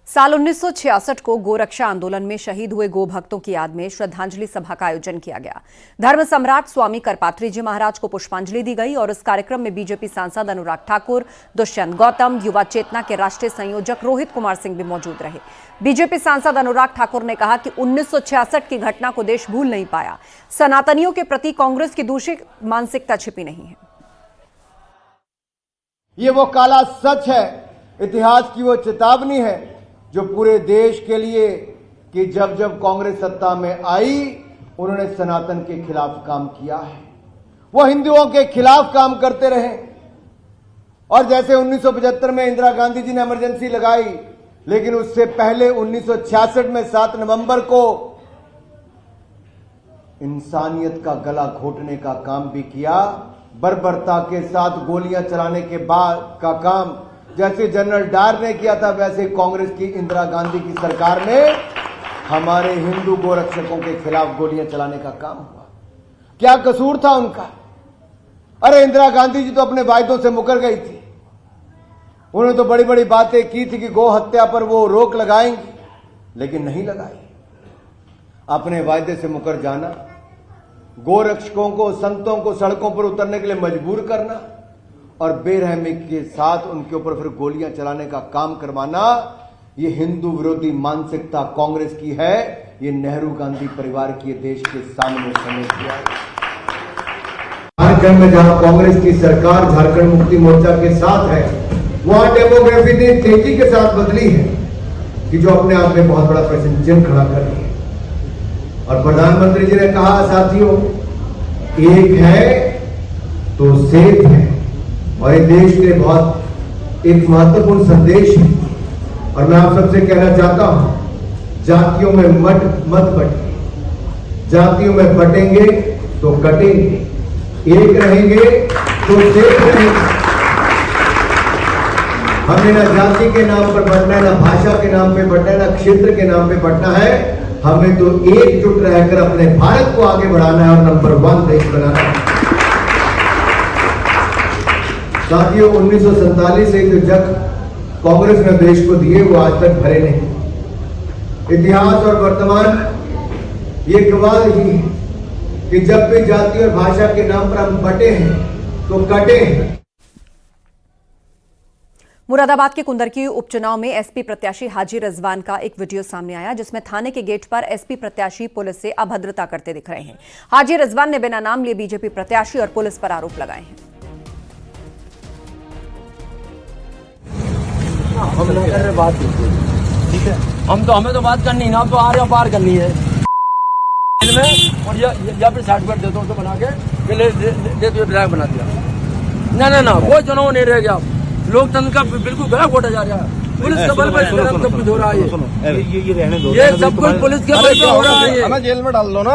साल 1966 को गोरक्षा आंदोलन में शहीद हुए गो भक्तों की याद में श्रद्धांजलि सभा का आयोजन किया गया। धर्म सम्राट स्वामी करपात्री जी महाराज को पुष्पांजलि दी गई और इस कार्यक्रम में बीजेपी सांसद अनुराग ठाकुर, दुष्यंत गौतम, युवा चेतना के राष्ट्रीय संयोजक रोहित कुमार सिंह भी मौजूद रहे। बीजेपी सांसद अनुराग ठाकुर ने कहा कि 1966 की घटना को देश भूल नहीं पाया। सनातनियों के प्रति कांग्रेस की दूषित मानसिकता छिपी नहीं है। ये वो काला सच है, इतिहास की वो चेतावनी है जो पूरे देश के लिए कि जब जब कांग्रेस सत्ता में आई उन्होंने सनातन के खिलाफ काम किया है। वो हिंदुओं के खिलाफ काम करते रहे और जैसे 1975 में इंदिरा गांधी जी ने इमरजेंसी लगाई, लेकिन उससे पहले 1966 में 7 नवंबर को इंसानियत का गला घोटने का काम भी किया। बर्बरता के साथ गोलियां चलाने के बाद का काम जैसे जनरल डायर ने किया था, वैसे कांग्रेस की इंदिरा गांधी की सरकार में हमारे हिंदू गोरक्षकों के खिलाफ गोलियां चलाने का काम हुआ। क्या कसूर था उनका? अरे इंदिरा गांधी जी तो अपने वायदों से मुकर गई थी। उन्होंने तो बड़ी बड़ी बातें की थी कि गौ हत्या पर वो रोक लगाएंगी, लेकिन नहीं लगाई। अपने वायदे से मुकर जाना, गोरक्षकों को, संतों को सड़कों पर उतरने के लिए मजबूर करना और बेरहमी के साथ उनके ऊपर फिर गोलियां चलाने का काम करवाना, ये हिंदू विरोधी मानसिकता कांग्रेस की है। ये नेहरू गांधी परिवार की देश के सामने समय किया है। झारखंड में जहां कांग्रेस की सरकार झारखंड मुक्ति मोर्चा के साथ है, वहां डेमोग्राफी ने तेजी के साथ बदली है कि जो अपने आप में बहुत बड़ा प्रश्न चिन्ह खड़ा कर रही है। और प्रधानमंत्री जी ने कहा, साथियों, एक है तो सेफ है। और ये देश के बहुत एक महत्वपूर्ण संदेश है और मैं आप सबसे कहना चाहता हूं, जातियों में मत बटे। जातियों में बटेंगे तो कटेंगे, एक रहेंगे तो सेफ रहेंगे। हमें ना जाति के नाम पर बटना है, ना भाषा के नाम पे बटना है, ना क्षेत्र के नाम पे बटना है। हमें तो एकजुट रहकर अपने भारत को आगे बढ़ाना है और नंबर 1 देश बनाना है। साथियों, 1947 से जो जग कांग्रेस ने देश को दिए वो आज तक भरे नहीं। इतिहास और वर्तमान ये गवाह ही है कि जब भी जाति और भाषा के नाम पर हम बटे हैं तो कटे हैं। मुरादाबाद के कुंदरकी उपचुनाव में एसपी प्रत्याशी हाजी रिजवान का एक वीडियो सामने आया, जिसमें थाने के गेट पर एसपी प्रत्याशी पुलिस से अभद्रता करते दिख रहे हैं। हाजी रिजवान ने बिना नाम लिए बीजेपी प्रत्याशी और पुलिस पर आरोप लगाए हैं। हम लोग कर रहे बात, ठीक है, हमें तो बात करनी है ना, तो आ रहे हो पार करनी है में। और या फिर सर्टिफिकेट देता हूँ तो बना के दे तो विधायक बना दिया। ना कोई चुनाव नहीं रह गया। लोकतंत्र का बिल्कुल गला घोटा जा रहा है। पुलिस के बल पर सब कुछ हो रहा है। ये रहने दो, ये सब कुछ पुलिस के बल पर हो रहा है। हमें जेल में डाल दो ना,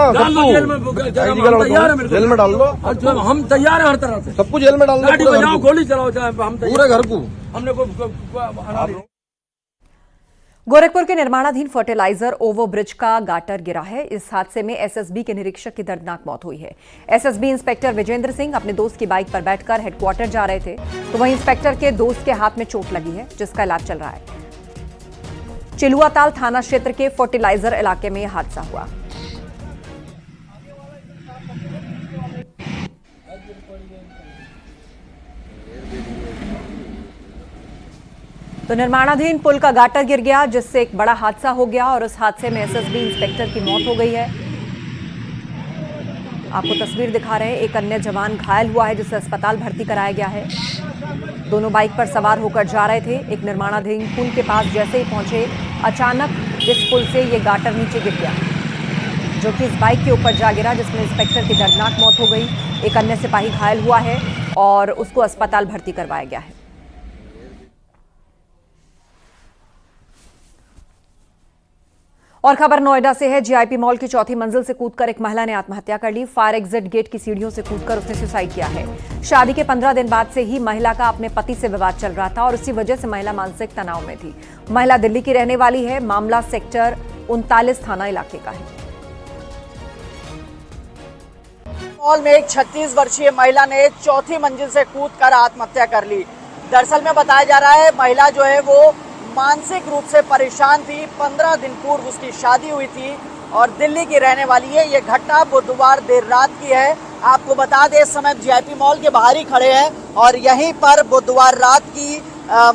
जेल में डाल दो। हम तैयार हैं हर तरह से, सबको जेल में डाल दो। गाड़ी बजाओ, गोली चलाओ, चाहे हम पूरे घर को हमने गोरखपुर के निर्माणाधीन फर्टिलाइजर ओवरब्रिज का गाटर गिरा है। इस हादसे में एसएसबी के निरीक्षक की दर्दनाक मौत हुई है। एसएसबी इंस्पेक्टर विजेंद्र सिंह अपने दोस्त की बाइक पर बैठकर हेडक्वार्टर जा रहे थे, तो वहीं इंस्पेक्टर के दोस्त के हाथ में चोट लगी है, जिसका इलाज चल रहा है। चिलुआताल थाना क्षेत्र के फर्टिलाइजर इलाके में यह हादसा हुआ। तो निर्माणाधीन पुल का गाटर गिर गया, जिससे एक बड़ा हादसा हो गया और उस हादसे में एसएसबी इंस्पेक्टर की मौत हो गई है। आपको तस्वीर दिखा रहे हैं, एक अन्य जवान घायल हुआ है, जिसे अस्पताल भर्ती कराया गया है। दोनों बाइक पर सवार होकर जा रहे थे। एक निर्माणाधीन पुल के पास जैसे ही पहुंचे, अचानक इस पुल से ये गाटर नीचे गिर गया, जो कि इस बाइक के ऊपर जा गिरा, जिसमें इंस्पेक्टर की दर्दनाक मौत हो गई। एक अन्य सिपाही घायल हुआ है और उसको अस्पताल भर्ती करवाया गया है। और खबर नोएडा से है। जीआईपी मॉल की चौथी मंजिल से कूदकर एक महिला ने आत्महत्या कर ली। फायर एग्जिट गेट की सीढ़ियों से कूदकर उसने सुसाइड किया है। शादी के 15 दिन बाद से ही महिला का अपने पति से विवाद चल रहा था और उसी वजह से महिला मानसिक तनाव में थी। महिला दिल्ली की रहने वाली है। मामला सेक्टर 39 थाना इलाके का है। मॉल में एक 36 वर्षीय महिला ने चौथी मंजिल से कूदकर आत्महत्या कर ली। दरअसल में बताया जा रहा है, महिला जो है वो मानसिक रूप से परेशान थी। 15 दिन पूर्व उसकी शादी हुई थी और दिल्ली की रहने वाली है। ये घटना बुधवार देर रात की है। आपको बता दें, इस समय जीआईपी मॉल के बाहर ही खड़े हैं और यहीं पर बुधवार रात की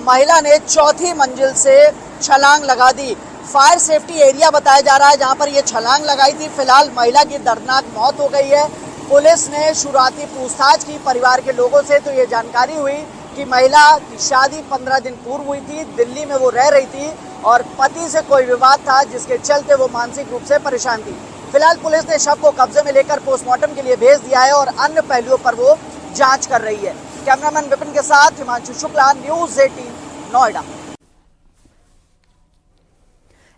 महिला ने चौथी मंजिल से छलांग लगा दी। फायर सेफ्टी एरिया बताया जा रहा है जहां पर ये छलांग लगाई थी। फिलहाल महिला की दर्दनाक मौत हो गई है। पुलिस ने शुरुआती पूछताछ की परिवार के लोगों से, तो ये जानकारी हुई कि महिला की शादी 15 दिन पूर्व हुई थी। दिल्ली में वो रह रही थी और पति से कोई विवाद था जिसके चलते वो मानसिक रूप से परेशान थी। फिलहाल पुलिस ने शव को कब्जे में लेकर पोस्टमार्टम के लिए भेज दिया है और अन्य पहलुओं पर वो जांच कर रही है। कैमरामैन विपिन के साथ हिमांशु शुक्ला, न्यूज़ 18 नोएडा।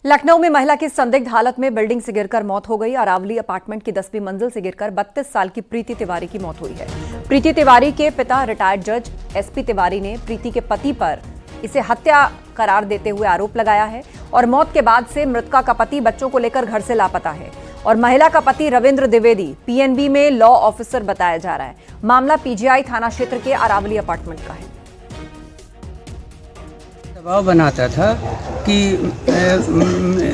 लखनऊ में महिला की संदिग्ध हालत में बिल्डिंग से गिरकर मौत हो गई। अरावली अपार्टमेंट की 10वीं मंजिल से गिरकर 32 साल की प्रीति तिवारी की मौत हुई है। प्रीति तिवारी के पिता रिटायर्ड जज एसपी तिवारी ने प्रीति के पति पर इसे हत्या करार देते हुए आरोप लगाया है और मौत के बाद से मृतका का पति बच्चों को लेकर घर से लापता है और महिला का पति रविंद्र द्विवेदी पीएनबी में लॉ ऑफिसर बताया जा रहा है। मामला पीजीआई थाना क्षेत्र के अरावली अपार्टमेंट का है। दबाव बनाता था कि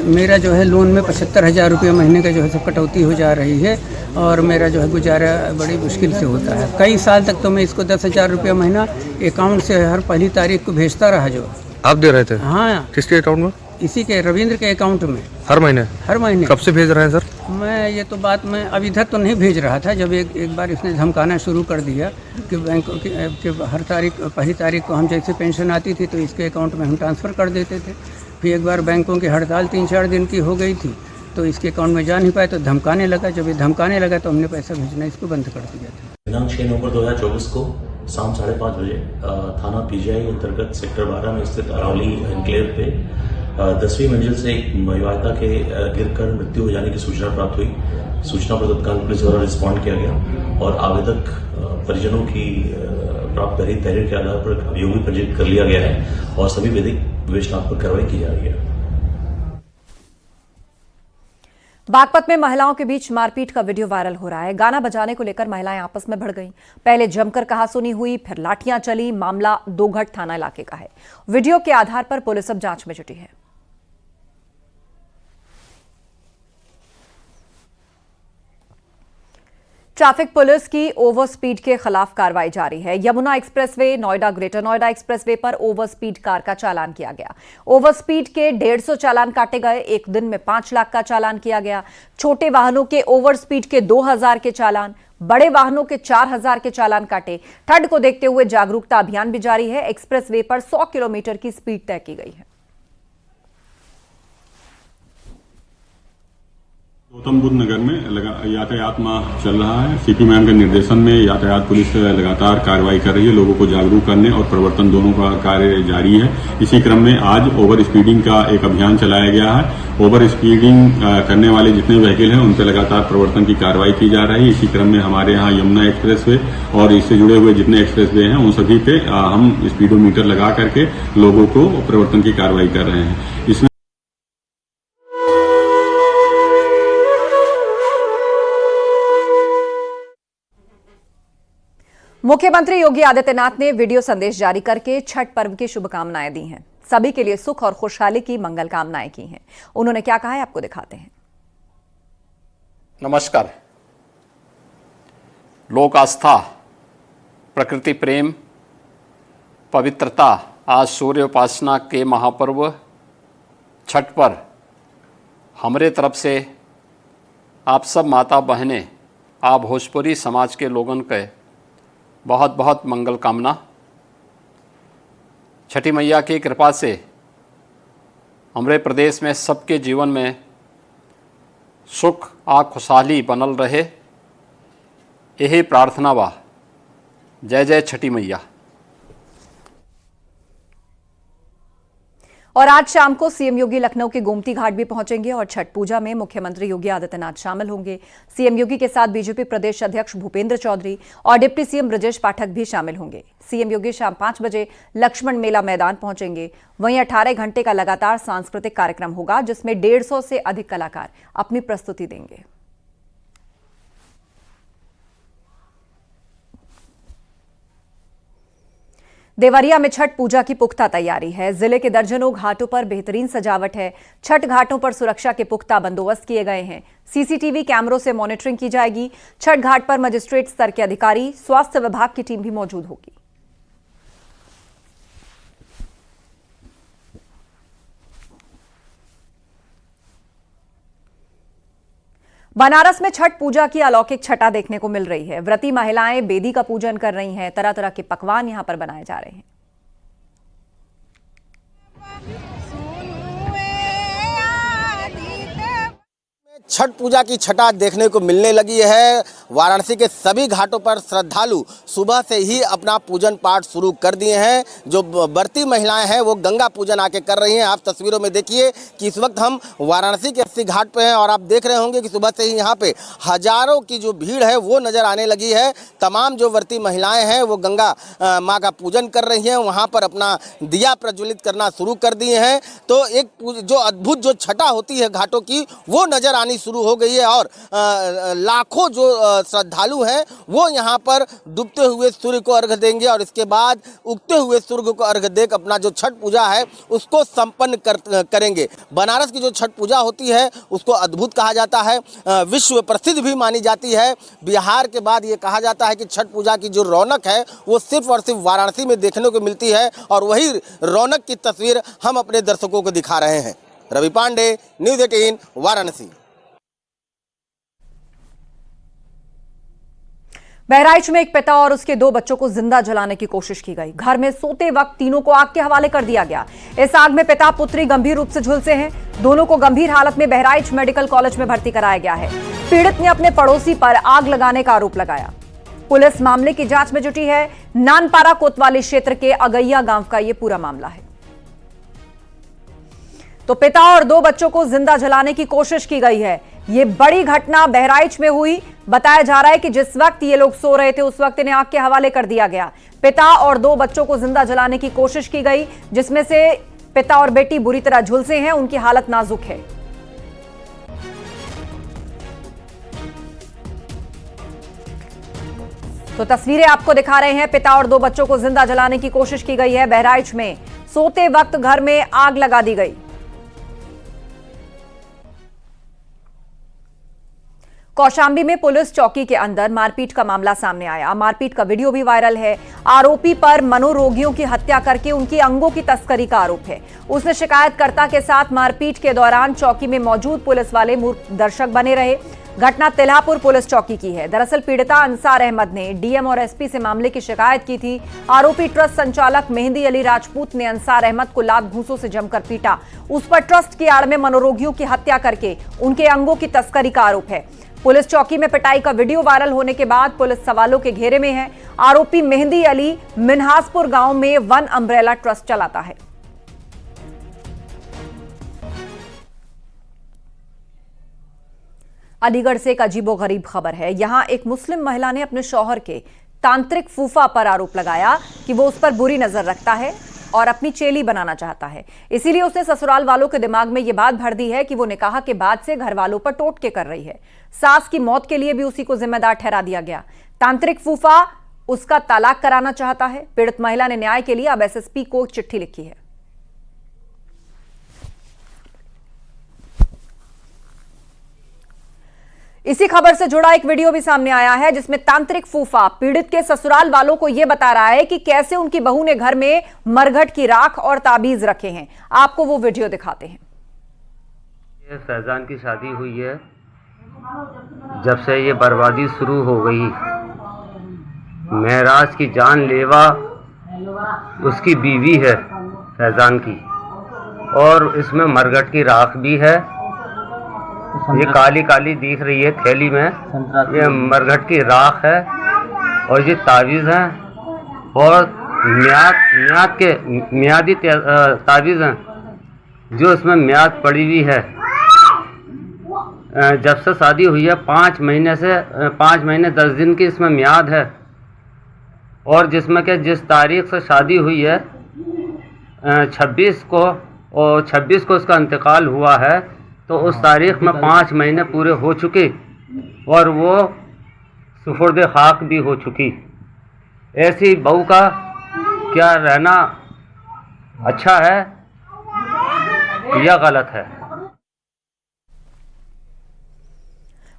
मेरा जो है लोन में 75,000 रुपये महीने का जो है सब कटौती हो जा रही है और मेरा जो है गुजारा बड़ी मुश्किल से होता है। कई साल तक तो मैं इसको 10,000 रुपये महीना अकाउंट से हर पहली तारीख को भेजता रहा। जो आप दे रहे थे? हाँ। किसके अकाउंट में? इसी के रविंद्र के अकाउंट में। हर महीने? हर महीने। कब से भेज रहे हैं सर? मैं ये तो बात मैं अब इधर तो नहीं भेज रहा था। जब एक बार इसने धमकाना शुरू कर दिया कि बैंक कि हर पहली तारीख को हम जैसे पेंशन आती थी तो इसके अकाउंट में हम ट्रांसफ़र कर देते थे। फिर एक बार बैंकों की हड़ताल 3-4 दिन की हो गई थी तो इसके अकाउंट में जा नहीं पाए तो धमकाने लगा। जब ये धमकाने लगा तो हमने पैसा भेजना इसको बंद कर दिया था। दिनांक 6 नवंबर 2024 को शाम 5:30 बजे थाना पीजीआई अंतर्गत सेक्टर 12 में स्थित अरावली एनक्लेव पे 10वीं मंजिल से एक विवाहिता के गिरकर मृत्यु हो जाने की सूचना प्राप्त हुई। सूचना पर तत्काल पुलिस द्वारा रिस्पॉन्ड किया गया और आवेदक परिजनों की प्राप्त तहरीर के आधार पर अभियोगी पंजीकृत कर लिया गया है और सभी विधिक विवेचनात्मक कार्रवाई की जा रही है। बागपत में महिलाओं के बीच मारपीट का वीडियो वायरल हो रहा है। गाना बजाने को लेकर महिलाएं आपस में भिड़ गईं। पहले जमकर कहासुनी हुई, फिर लाठियां चली। मामला दोघट थाना इलाके का है। वीडियो के आधार पर पुलिस अब जांच में जुटी है। ट्रैफिक पुलिस की ओवर स्पीड के खिलाफ कार्रवाई जारी है। Yamuna expressway, Noida greater Noida expressway पर ओवर स्पीड कार का चालान किया गया। ओवर स्पीड के 150 चालान काटे गए। एक दिन में 5 लाख का चालान किया गया। छोटे वाहनों के ओवर स्पीड के 2,000 के चालान, बड़े वाहनों के 4,000 के चालान काटे। ठंड को देखते हुए जागरूकता अभियान भी जारी है। एक्सप्रेसवे पर 100 किलोमीटर की स्पीड तय की गई है। गौतम बुद्ध नगर में यातायात माह चल रहा है। सीपी मैम के निर्देशन में यातायात पुलिस लगातार कार्रवाई कर रही है। लोगों को जागरूक करने और प्रवर्तन दोनों का कार्य जारी है। इसी क्रम में आज ओवर स्पीडिंग का एक अभियान चलाया गया है। ओवर स्पीडिंग करने वाले जितने व्हीकल हैं उन पर लगातार प्रवर्तन की कार्रवाई की जा रही है। इसी क्रम में हमारे यहाँ यमुना एक्सप्रेसवे और इससे जुड़े हुए जितने एक्सप्रेसवे हैं उन सभी पे हम स्पीडोमीटर लगा करके लोगों को प्रवर्तन की कार्रवाई कर रहे हैं। इसमें मुख्यमंत्री योगी आदित्यनाथ ने वीडियो संदेश जारी करके छठ पर्व की शुभकामनाएं दी हैं। सभी के लिए सुख और खुशहाली की मंगल कामनाएं की हैं। उन्होंने क्या कहा है आपको दिखाते हैं। नमस्कार। लोक आस्था, प्रकृति प्रेम, पवित्रता, आज सूर्य उपासना के महापर्व छठ पर हमारे तरफ से आप सब माता बहनें, आप भोजपुरी समाज के लोगों के बहुत बहुत मंगल कामना। छठी मैया की कृपा से हमारे प्रदेश में सबके जीवन में सुख आ खुशहाली बनल रहे, यही प्रार्थना बा। जय जय छठी मैया। और आज शाम को सीएम योगी लखनऊ के गोमती घाट भी पहुंचेंगे और छठ पूजा में मुख्यमंत्री योगी आदित्यनाथ शामिल होंगे। सीएम योगी के साथ बीजेपी प्रदेश अध्यक्ष भूपेंद्र चौधरी और डिप्टी सीएम ब्रजेश पाठक भी शामिल होंगे। सीएम योगी शाम 5 बजे लक्ष्मण मेला मैदान पहुंचेंगे। वहीं 18 घंटे का लगातार सांस्कृतिक कार्यक्रम होगा जिसमें 150 से अधिक कलाकार अपनी प्रस्तुति देंगे। देवरिया में छठ पूजा की पुख्ता तैयारी है। जिले के दर्जनों घाटों पर बेहतरीन सजावट है। छठ घाटों पर सुरक्षा के पुख्ता बंदोबस्त किए गए हैं। सीसीटीवी कैमरों से मॉनिटरिंग की जाएगी। छठ घाट पर मजिस्ट्रेट स्तर के अधिकारी, स्वास्थ्य विभाग की टीम भी मौजूद होगी। बनारस में छठ पूजा की अलौकिक छटा देखने को मिल रही है। व्रती महिलाएं बेदी का पूजन कर रही हैं। तरह तरह के पकवान यहां पर बनाए जा रहे हैं। छठ पूजा की छटा देखने को मिलने लगी है। वाराणसी के सभी घाटों पर श्रद्धालु सुबह से ही अपना पूजन पाठ शुरू कर दिए हैं। जो व्रती महिलाएं हैं वो गंगा पूजन आके कर रही हैं। आप तस्वीरों में देखिए कि इस वक्त हम वाराणसी के अस्सी घाट पे हैं और आप देख रहे होंगे कि सुबह से ही यहाँ पे हजारों की जो भीड़ है वो नज़र आने लगी है। तमाम जो व्रती महिलाएँ हैं वो गंगा माँ का पूजन कर रही हैं। वहाँ पर अपना दिया प्रज्वलित करना शुरू कर दिए हैं। तो एक जो अद्भुत जो छटा होती है घाटों की वो नज़र आनी शुरू हो गई है और लाखों जो श्रद्धालु हैं वो यहाँ पर डूबते हुए सूर्य को अर्घ्य देंगे और इसके बाद उगते हुए सूर्य को अर्घ्य देकर अपना जो छठ पूजा है उसको संपन्न करेंगे। बनारस की जो छठ पूजा होती है उसको अद्भुत कहा जाता है, विश्व प्रसिद्ध भी मानी जाती है। बिहार के बाद ये कहा जाता है कि छठ पूजा की जो रौनक है वो सिर्फ और सिर्फ वाराणसी में देखने को मिलती है और वही रौनक की तस्वीर हम अपने दर्शकों को दिखा रहे हैं। रवि पांडे, न्यूज़ 18 वाराणसी। बहराइच में एक पिता और उसके 2 बच्चों को जिंदा जलाने की कोशिश की गई। घर में सोते वक्त तीनों को आग के हवाले कर दिया गया। इस आग में पिता पुत्री गंभीर रूप से झुलसे हैं। दोनों को गंभीर हालत में बहराइच मेडिकल कॉलेज में भर्ती कराया गया है। पीड़ित ने अपने पड़ोसी पर आग लगाने का आरोप लगाया। पुलिस मामले की जांच में जुटी है। नानपारा कोतवाली क्षेत्र के अगैया गांव का यह पूरा मामला है। तो पिता और 2 बच्चों को जिंदा जलाने की कोशिश की गई है। ये बड़ी घटना बहराइच में हुई। बताया जा रहा है कि जिस वक्त ये लोग सो रहे थे उस वक्त इन्हें आग के हवाले कर दिया गया। पिता और 2 बच्चों को जिंदा जलाने की कोशिश की गई, जिसमें से पिता और बेटी बुरी तरह झुलसे हैं। उनकी हालत नाजुक है। तो तस्वीरें आपको दिखा रहे हैं। पिता और 2 बच्चों को जिंदा जलाने की कोशिश की गई है। बहराइच में सोते वक्त घर में आग लगा दी गई। कौशाम्बी में पुलिस चौकी के अंदर मारपीट का मामला सामने आया। मारपीट का वीडियो भी वायरल है। आरोपी पर मनोरोगियों की हत्या करके उनके अंगों की तस्करी का आरोप है। उसने शिकायतकर्ता के साथ मारपीट के दौरान चौकी में मौजूद पुलिस वाले मूर्ख दर्शक बने रहे। घटना तिल्हापुर पुलिस चौकी की है। दरअसल पीड़िता अंसार अहमद ने डीएम और एसपी से मामले की शिकायत की थी। आरोपी ट्रस्ट संचालक मेहंदी अली राजपूत ने अंसार अहमद को लात घूंसों से जमकर पीटा। उस पर ट्रस्ट की आड़ में मनोरोगियों की हत्या करके उनके अंगों की तस्करी का आरोप है। पुलिस चौकी में पिटाई का वीडियो वायरल होने के बाद पुलिस सवालों के घेरे में है। आरोपी मेहंदी अली मिन्हासपुर गांव में वन अम्ब्रेला ट्रस्ट चलाता है। अलीगढ़ से एक अजीबोगरीब खबर है। यहां एक मुस्लिम महिला ने अपने शौहर के तांत्रिक फूफा पर आरोप लगाया कि वो उस पर बुरी नजर रखता है और अपनी चेली बनाना चाहता है। इसीलिए उसने ससुराल वालों के दिमाग में यह बात भर दी है कि वो निकाह के बाद से घर वालों पर टोटके कर रही है। सास की मौत के लिए भी उसी को जिम्मेदार ठहरा दिया गया। तांत्रिक फूफा उसका तलाक कराना चाहता है। पीड़ित महिला ने न्याय के लिए अब एसएसपी को चिट्ठी लिखी है। इसी खबर से जुड़ा एक वीडियो भी सामने आया है, जिसमें तांत्रिक फूफा पीड़ित के ससुराल वालों को यह बता रहा है कि कैसे उनकी बहू ने घर में मरघट की राख और ताबीज रखे हैं। आपको वो वीडियो दिखाते हैं। ये फैजान की शादी हुई है, जब से ये बर्बादी शुरू हो गई। महराज की जानलेवा उसकी बीवी है फैजान की, और इसमें मरघट की राख भी है। ये काली काली दिख रही है थैली में, ये मरघट की राख है और ये तावीज़ हैं और मियादी तावीज़ हैं जो इसमें मियाद पड़ी हुई है। जब से शादी हुई है 5 महीने 10 दिन की इसमें मियाद है, और जिसमें के जिस तारीख से शादी हुई है 26 को उसका इंतकाल हुआ है, तो उस तारीख में 5 महीने पूरे हो चुके और वो सुपुर्द खाक भी हो चुकी। ऐसी बहू का क्या रहना अच्छा है या गलत है?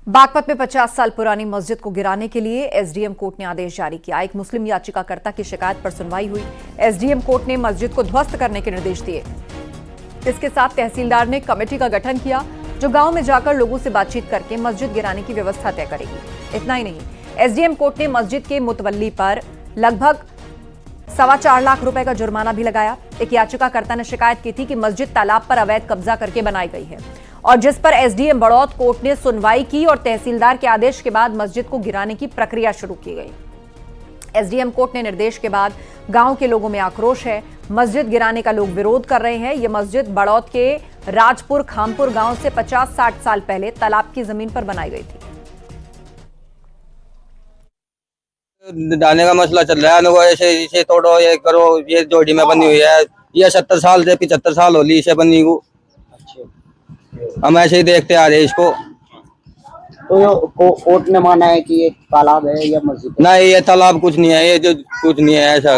बागपत में 50 साल पुरानी मस्जिद को गिराने के लिए एसडीएम कोर्ट ने आदेश जारी किया। एक मुस्लिम याचिकाकर्ता की शिकायत पर सुनवाई हुई। एसडीएम कोर्ट ने मस्जिद को ध्वस्त करने के निर्देश दिए। इसके साथ तहसीलदार ने कमेटी का गठन किया जो गांव में जाकर लोगों से बातचीत करके मस्जिद गिराने की व्यवस्था तय करेगी। इतना ही नहीं, एसडीएम कोर्ट ने मस्जिद के मुतवल्ली पर लगभग 4.25 लाख रुपए का जुर्माना भी लगाया। एक याचिकाकर्ता ने शिकायत की थी कि मस्जिद तालाब पर अवैध कब्जा करके बनाई गई है और जिस पर एसडीएम बड़ौत कोर्ट ने सुनवाई की और तहसीलदार के आदेश के बाद मस्जिद को गिराने की प्रक्रिया शुरू की गई। एसडीएम कोर्ट ने निर्देश के बाद गांव के लोगों में आक्रोश है। मस्जिद गिराने का लोग विरोध कर रहे हैं। यह मस्जिद बड़ौत के राजपुर खामपुर गांव से 50-60 साल पहले तालाब की जमीन पर बनाई गई थी। डालने का मसला चल रहा है, इसे तोड़ो, ये करो, ये जोड़ी में बनी हुई है, ये 70 साल से 75 साल होली इसे बनी को। हम ऐसे ही देखते आ रहे इसको। तो कोर्ट ने माना है कि ये तालाब है या मस्जिद? नहीं, ये तालाब कुछ नहीं है, ये जो कुछ नहीं है ऐसा।